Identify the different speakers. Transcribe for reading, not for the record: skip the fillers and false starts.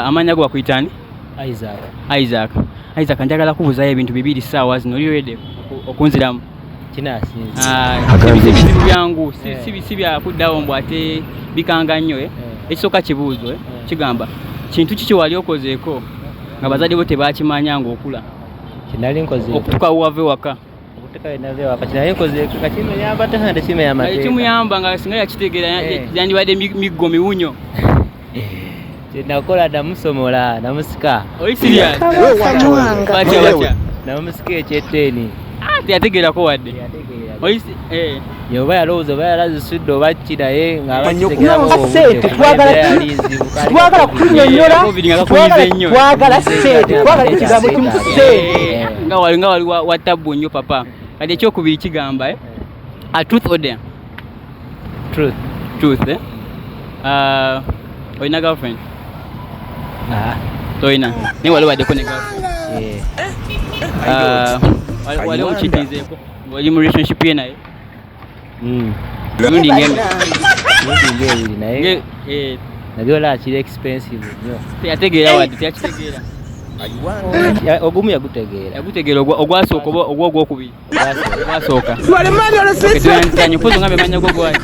Speaker 1: Amanya go bakuyitani? Isaac njagala kubuzayo ebintu bibiri ssaawa zino oli ready okunziramu? Ebizibu byangu si bya kuddawo mbu ate bikanga nnyo ekisooka kibuuzo kigamba kintu kiki wali okozeeko nga bazadde bo tebakimanya ng'okula?
Speaker 2: Kinali nkoze
Speaker 1: okutuuka wave waka
Speaker 2: kinali nkoze kakimuyamba ate kimenya amateeka
Speaker 1: kimuyamba nga singa yakitegeera yandibadde miggo miwunyo.
Speaker 2: Nakola namusomola namusika.
Speaker 1: Oli serious? Batya
Speaker 2: namusika ekyetteeni
Speaker 1: teyategeerako wadde
Speaker 2: yoba yalowooza oba yarazisudde oba ki naye
Speaker 3: twagala kunyonyola twagala sente twagala ekigambo kimu sente
Speaker 1: nga wali watabbu nnyo papa. Kati ekyokubiri kigamba a truth or dare? Truth olina girlfriend? Toyina naye wali waddeko ne girlfriend? Wali omukitinzeeko oli mu relationship ye naye?
Speaker 2: Ebiri naye nabyo olaba kiri expensive nnyo.
Speaker 1: Teyategeera wadde teyakitegeera?
Speaker 2: Ogumu yagutegeera
Speaker 1: ogwasooka oba ogwokubiri? Ogwasooka. Tuyanzanye mpozi nga bemanya gwo gwaki?